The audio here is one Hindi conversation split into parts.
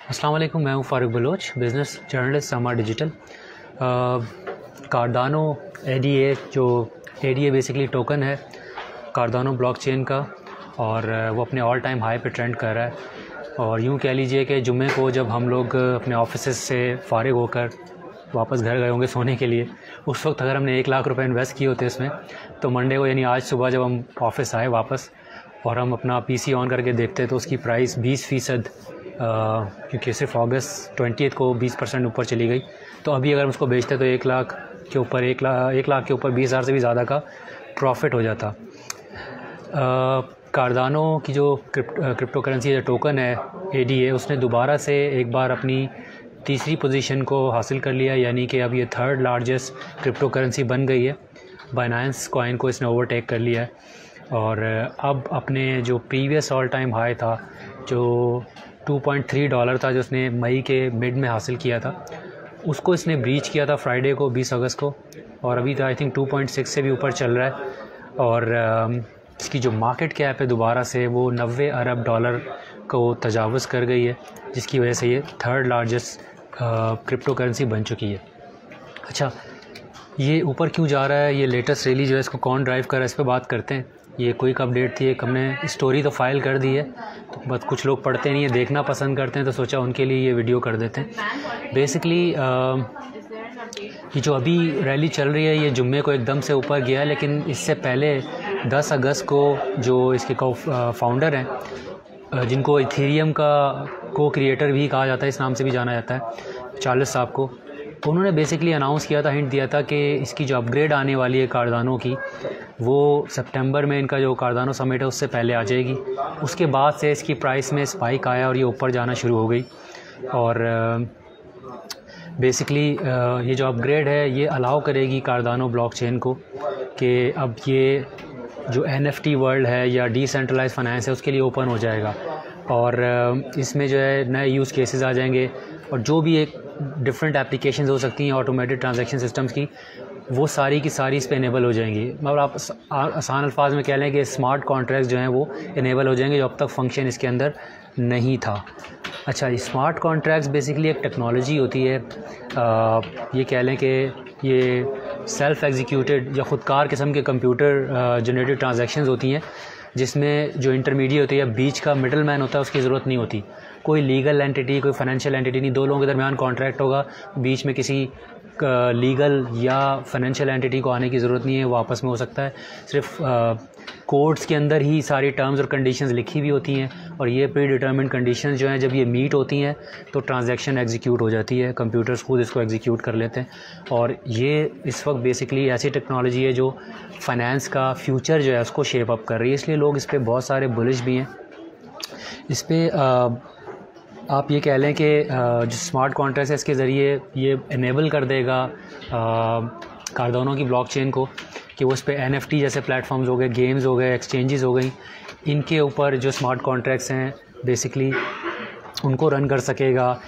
अस्सलाम वालेकुम, मैं हूँ फ़ारूक बलोच, बिज़नेस जर्नलिस्ट समा डिजिटल। कार्डानो एडीए जो एडीए बेसिकली टोकन है कार्डानो ब्लॉकचेन का, और वो अपने ऑल टाइम हाई पे ट्रेंड कर रहा है। और यूँ कह लीजिए कि जुम्मे को जब हम लोग अपने ऑफिस से फ़ारिग होकर वापस घर गए होंगे सोने के लिए, उस वक्त अगर हमने 1 लाख रुपए इन्वेस्ट किए होते इसमें, तो मंडे को यानी आज सुबह जब हम ऑफिस आए वापस और हम अपना पीसी ऑन करके देखते तो उसकी प्राइस 20% क्योंकि सिर्फ अगस्त 20 को 20% ऊपर चली गई। तो अभी अगर हम उसको बेचते तो 1 लाख के ऊपर 1 लाख के ऊपर 20,000 से भी ज़्यादा का प्रॉफिट हो जाता। कार्डानो की जो क्रिप्टो करेंसी जो टोकन है एडीए, उसने दोबारा से एक बार अपनी तीसरी पोजीशन को हासिल कर लिया, यानी कि अब ये 3rd लार्जेस्ट क्रिप्टो करेंसी बन गई है। बाइनेंस कॉइन को इसने ओवरटेक कर लिया है और अब अपने जो प्रीवियस ऑल टाइम हाई था जो $2.3 था, जो उसने मई के मिड में हासिल किया था, उसको इसने ब्रीच किया था फ्राइडे को 20 अगस्त को, और अभी तो आई थिंक 2.6 से भी ऊपर चल रहा है। और इसकी जो मार्केट कैप है दोबारा से वो $90 अरब को तजावुज़ कर गई है, जिसकी वजह से ये 3rd लार्जेस्ट क्रिप्टो करेंसी बन चुकी है। अच्छा, ये ऊपर क्यों जा रहा है, ये लेटेस्ट रैली जो है इसको कौन ड्राइव कर रहा है, इस पर बात करते हैं। ये क्विक अपडेट थी, एक हमने स्टोरी तो फाइल कर दी है, तो बस कुछ लोग पढ़ते नहीं है, देखना पसंद करते हैं, तो सोचा उनके लिए ये वीडियो कर देते हैं। बेसिकली ये जो अभी रैली चल रही है ये जुम्मे को एकदम से ऊपर गया है, लेकिन इससे पहले 10 अगस्त को जो इसके फाउंडर हैं, जिनको इथेरियम का को क्रिएटर भी कहा जाता है, इस नाम से भी जाना जाता है, चार्ल्स साहब को, तो उन्होंने बेसिकली अनाउंस किया था, हिंट दिया था कि इसकी जो अपग्रेड आने वाली है कार्डानो की, वो सितंबर में इनका जो कार्डानो समिट है उससे पहले आ जाएगी। उसके बाद से इसकी प्राइस में स्पाइक आया और ये ऊपर जाना शुरू हो गई। और बेसिकली ये जो अपग्रेड है ये अलाउ करेगी कार्डानो ब्लॉकचेन को कि अब ये जो NFT वर्ल्ड है या डिसेंट्रलाइज फाइनेंस है उसके लिए ओपन हो जाएगा, और इसमें जो है नए यूज़ केसेस आ जाएंगे, और जो भी एक डिफरेंट एप्लीकेशंस हो सकती हैं ऑटोमेटेड ट्रांजैक्शन सिस्टम्स की, वो सारी की सारी इस पर इनेबल हो जाएंगी। मतलब आप आसान अल्फाज में कह लें कि स्मार्ट कॉन्ट्रैक्ट्स जो हैं वो इनेबल हो जाएंगे, जो अब तक फंक्शन इसके अंदर नहीं था। अच्छा, स्मार्ट कॉन्ट्रैक्ट्स बेसिकली एक टेक्नोलॉजी होती है, ये कह लें कि ये सेल्फ एग्जीक्यूटेड या ख़ुदकार किस्म के कंप्यूटर जनरेटेड ट्रांजैक्शंस होती हैं, जिसमें जो इंटरमीडिएट होती है, बीच का मिडल मैन होता है, उसकी ज़रूरत नहीं होती। कोई लीगल एंटिटी, कोई फाइनेंशियल एंटिटी नहीं, दो लोगों के दरमियान कॉन्ट्रैक्ट होगा, बीच में किसी लीगल या फाइनेंशियल एंटिटी को आने की ज़रूरत नहीं है, वो आपस में हो सकता है। सिर्फ कोड्स के अंदर ही सारी टर्म्स और कंडीशंस लिखी हुई होती हैं, और ये प्री डिटर्मिन्ड कंडीशंस जो हैं जब ये मीट होती हैं तो ट्रांजैक्शन एग्जीक्यूट हो जाती है, कंप्यूटर्स खुद इसको एग्जीक्यूट कर लेते हैं। और ये इस वक्त बेसिकली ऐसी टेक्नोलॉजी है जो फाइनेंस का फ्यूचर जो है उसको शेप अप कर रही है, इसलिए लोग इस पर बहुत सारे बुलिश भी हैं। इस पर आप ये कह लें कि जो स्मार्ट कॉन्ट्रैक्ट है इसके ज़रिए ये इनेबल कर देगा कार्डानो की ब्लॉकचेन को कि वो इस पे NFT जैसे प्लेटफॉर्म्स हो गए, गेम्स हो गए, एक्सचेंजेस हो गई, इनके ऊपर जो स्मार्ट कॉन्ट्रैक्ट्स हैं बेसिकली उनको रन कर सकेगा।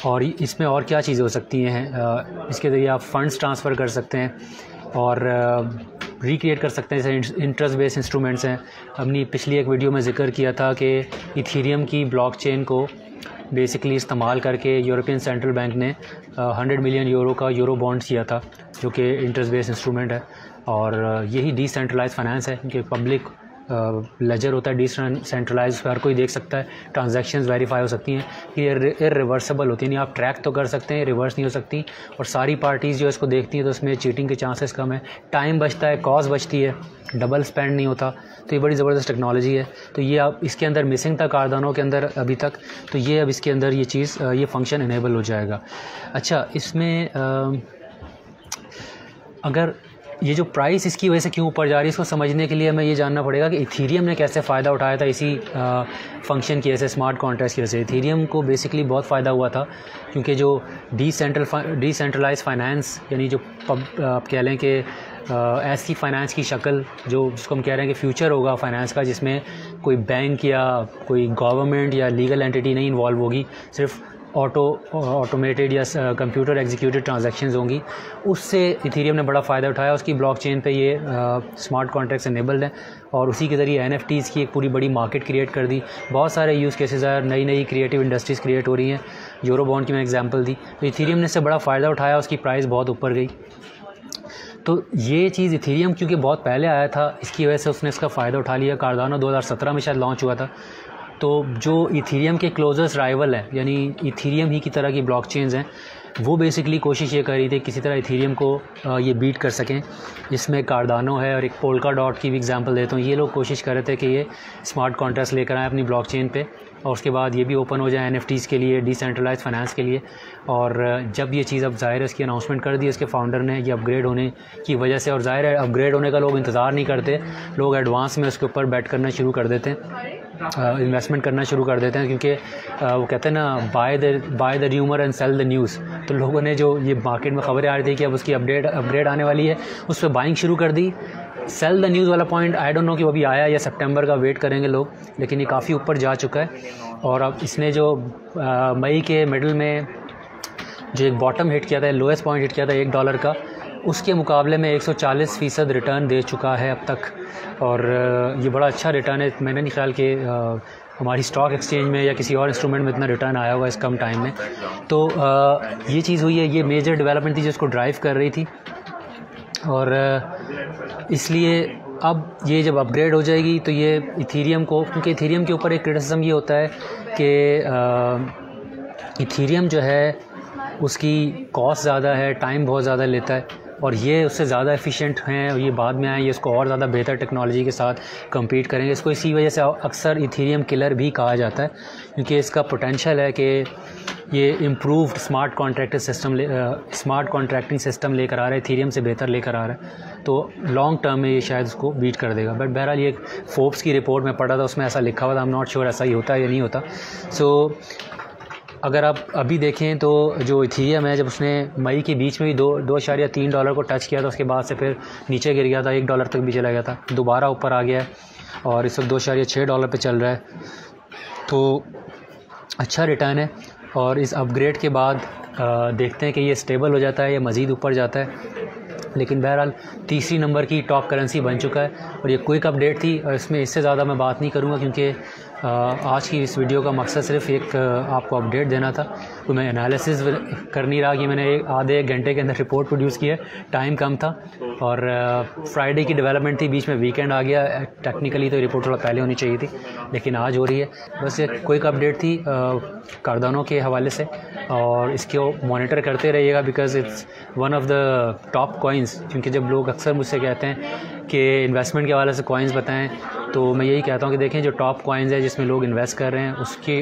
और इसमें और क्या चीज़ें हो सकती हैं, इसके ज़रिए आप फ़ंड्स ट्रांसफ़र कर सकते हैं और रिक्रिएट कर सकते हैं, जैसे इंटरेस्ट बेस्ड इंस्ट्रूमेंट्स हैं। अपनी पिछली एक वीडियो में जिक्र किया था कि इथेरियम की ब्लॉकचेन को बेसिकली इस्तेमाल करके यूरोपियन सेंट्रल बैंक ने 100 मिलियन यूरो का यूरो बॉन्ड किया था, जो कि इंटरेस्ट बेस्ड इंस्ट्रूमेंट है। और यही डिसेंट्रलाइज फाइनेंस है, क्योंकि पब्लिक लेजर होता है डिसेंट्रलाइज, हर कोई देख सकता है, ट्रांजैक्शंस वेरीफाई हो सकती हैं, ये इरिवर्सिबल होती है, नहीं आप ट्रैक तो कर सकते हैं, रिवर्स नहीं हो सकती, और सारी पार्टीज़ जो इसको देखती हैं तो उसमें चीटिंग के चांसेस कम है, टाइम बचता है, कॉस्ट बचती है, डबल स्पेंड नहीं होता। तो ये बड़ी ज़बरदस्त टेक्नोलॉजी है। तो ये अब इसके अंदर मिसिंग था कार्डानो के अंदर अभी तक, तो ये अब इसके अंदर ये चीज़ ये फंक्शन इनेबल हो जाएगा। अच्छा, इसमें अगर ये जो प्राइस इसकी वजह से क्यों ऊपर जा रही है, इसको समझने के लिए हमें ये जानना पड़ेगा कि इथेरियम ने कैसे फ़ायदा उठाया था इसी फंक्शन की वजह से, स्मार्ट कॉन्ट्रैक्ट्स की वजह से। इथेरियम को बेसिकली बहुत फ़ायदा हुआ था, क्योंकि जो डिसेंट्रलाइज फाइनेंस, यानी जो आप कह लें कि ऐसी फाइनेंस की शक्ल जो जिसको हम कह रहे हैं कि फ्यूचर होगा फाइनेंस का, जिसमें कोई बैंक या कोई गवर्नमेंट या लीगल एंटिटी नहीं इन्वॉल्व होगी, सिर्फ ऑटोमेटेड या कंप्यूटर एग्जीक्यूटेड ट्रांजैक्शंस होंगी, उससे इथेरियम ने बड़ा फ़ायदा उठाया। उसकी ब्लॉकचेन पे ये स्मार्ट कॉन्ट्रैक्ट्स इनेबल्ड हैं, और उसी के ज़रिए NFTs की एक पूरी बड़ी मार्केट क्रिएट कर दी। बहुत सारे यूज़ केसेस हैं, नई नई क्रिएटिव इंडस्ट्रीज़ क्रिएट हो रही हैं। यूरो बॉन्ड की मैंने एग्जांपल दी। तो इथेरियम ने इससे बड़ा फ़ायदा उठाया, उसकी प्राइस बहुत ऊपर गई। तो ये चीज़ इथेरियम क्योंकि बहुत पहले आया था, इसकी वजह से उसने इसका फ़ायदा उठा लिया। कार्डानो 2017 में शायद लॉन्च हुआ था। तो जो इथेरियम के क्लोजेस्ट राइवल हैं, यानी इथेरियम ही की तरह की ब्लॉकचेन्स हैं, वो बेसिकली कोशिश ये कर रही थी किसी तरह इथेरियम को ये बीट कर सकें। इसमें कार्डानो है और एक पोल्का डॉट की भी एग्जांपल देता हूँ। ये लोग कोशिश कर रहे थे कि ये स्मार्ट कॉन्ट्रैक्ट्स लेकर आएँ अपनी ब्लॉकचेन पे, और उसके बाद ये भी ओपन हो जाए NFTs के लिए, डिसेंट्रलाइज फाइनेंस के लिए। और जब ये चीज़ अब ज़ाहिर है इसकी अनाउंसमेंट कर दी इसके फाउंडर ने, ये अपग्रेड होने की वजह से, और ज़ाहिर है अपग्रेड होने का लोग इंतज़ार नहीं करते, लोग एडवांस में उसके ऊपर बैट करना शुरू कर देते हैं, इन्वेस्टमेंट करना शुरू कर देते हैं, क्योंकि वो कहते हैं ना by the rumour and sell the news. तो लोगों ने जो ये मार्केट में खबरें आ रही थी कि अब उसकी अपग्रेड आने वाली है, उस पर बाइंग शुरू कर दी। सेल द न्यूज़ वाला पॉइंट आई डोंट नो कि वो अभी आया या सितंबर का वेट करेंगे लोग, लेकिन ये काफ़ी ऊपर जा चुका है। और अब इसने जो मई के मिडल में जो एक बॉटम हिट किया था, लोएस्ट पॉइंट हिट किया था $1 का, उसके मुकाबले में 140% रिटर्न दे चुका है अब तक। और ये बड़ा अच्छा रिटर्न है। मैंने नहीं ख्याल कि हमारी स्टॉक एक्सचेंज में या किसी और इंस्ट्रूमेंट में इतना रिटर्न आया होगा इस कम टाइम में। तो ये चीज़ हुई है, ये मेजर डेवलपमेंट थी जिसको ड्राइव कर रही थी। और इसलिए अब ये जब अपग्रेड हो जाएगी तो ये इथेरियम को, क्योंकि इथेरियम के ऊपर एक क्रिटिसिज्म ये होता है कि इथेरियम जो है उसकी कॉस्ट ज़्यादा है, टाइम बहुत ज़्यादा लेता है, और ये उससे ज़्यादा एफिशिएंट हैं और ये बाद में आए, ये इसको और ज़्यादा बेहतर टेक्नोलॉजी के साथ compete करेंगे। इसको इसी वजह से अक्सर इथेरियम किलर भी कहा जाता है, क्योंकि इसका पोटेंशियल है कि ये इम्प्रूव्ड स्मार्ट कॉन्ट्रैक्टिंग सिस्टम लेकर आ रहा है, इथेरियम से बेहतर लेकर आ रहा है। तो लॉन्ग टर्म में ये शायद उसको बीट कर देगा। बट बहरहाल ये फोर्ब्स की रिपोर्ट में पढ़ा था, उसमें ऐसा लिखा हुआ था, आई एम नॉट श्योर ऐसा ही होता है या नहीं होता। सो अगर आप अभी देखें तो जो इथेरियम है, जब उसने मई के बीच में भी $2.3 को टच किया था, उसके बाद से फिर नीचे गिर गया था, $1 तक भी चला गया था, दोबारा ऊपर आ गया है और इस वक्त $2.6 पे चल रहा है। तो अच्छा रिटर्न है। और इस अपग्रेड के बाद देखते हैं कि ये स्टेबल हो जाता है या मज़ीद ऊपर जाता है। लेकिन बहरहाल तीसरी नंबर की टॉप करेंसी बन चुका है। और ये क्विक अपडेट थी और इसमें इससे ज़्यादा मैं बात नहीं करूँगा, क्योंकि आज की इस वीडियो का मकसद सिर्फ एक आपको अपडेट देना था। तो मैं एनालिसिस कर नहीं रहा कि मैंने आधे एक घंटे के अंदर रिपोर्ट प्रोड्यूस की है, टाइम कम था और फ्राइडे की डेवलपमेंट थी, बीच में वीकेंड आ गया। टेक्निकली तो रिपोर्ट थोड़ा पहले होनी चाहिए थी, लेकिन आज हो रही है। बस एक क्विक अपडेट थी कार्डानो के हवाले से, और इसको मॉनिटर करते रहिएगा because it's one of the top coins. क्योंकि जब लोग अक्सर मुझसे कहते हैं कि इन्वेस्टमेंट के हवाले से कॉइन्स बताएं, तो मैं यही कहता हूँ कि देखें जो टॉप कॉइन्स है जिसमें लोग इन्वेस्ट कर रहे हैं, उसकी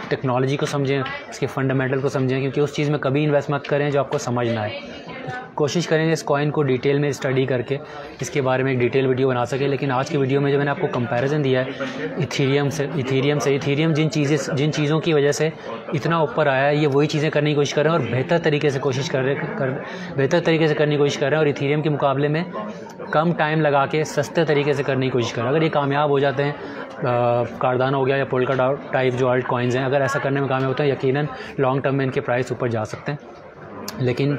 टेक्नोलॉजी को समझें, उसके फंडामेंटल को समझें, क्योंकि उस चीज़ में कभी इन्वेस्ट मत करें जो आपको समझ ना आए। कोशिश करेंगे इस कॉइन को डिटेल में स्टडी करके इसके बारे में एक डिटेल वीडियो बना सके। लेकिन आज की वीडियो में जो मैंने आपको कंपैरिजन दिया है इथेरियम जिन चीज़ों की वजह से इतना ऊपर आया है, ये वही चीज़ें करने की कोशिश कर रहे हैं और बेहतर तरीके से करने की कोशिश कर रहे हैं और इथेरियम के मुकाबले में कम टाइम लगा के सस्ते तरीके से करने की कोशिश कर रहे हैं। अगर ये कामयाब हो जाते हैं, कार्डानो हो गया या पोल्का डॉट टाइप जो अल्ट कॉइन्स हैं, अगर ऐसा करने में कामयाब होता है, यकीनन लॉन्ग टर्म में इनके प्राइस ऊपर जा सकते हैं। लेकिन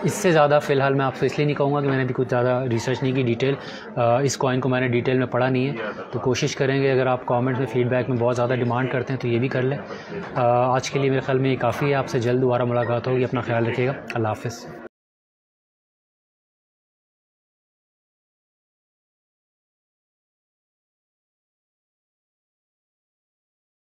इससे ज़्यादा फ़िलहाल मैं आपसे इसलिए नहीं कहूँगा कि मैंने भी कुछ ज़्यादा रिसर्च नहीं की डिटेल, इस कॉइन को मैंने डिटेल में पढ़ा नहीं है। तो कोशिश करेंगे, अगर आप कमेंट में फ़ीडबैक में बहुत ज़्यादा डिमांड करते हैं तो ये भी कर लें। आज के लिए मेरे ख्याल में ये काफ़ी है। आपसे जल्द दोबारा मुलाकात होगी। अपना ख्याल रखिएगा। अल्लाह हाफ़िज़।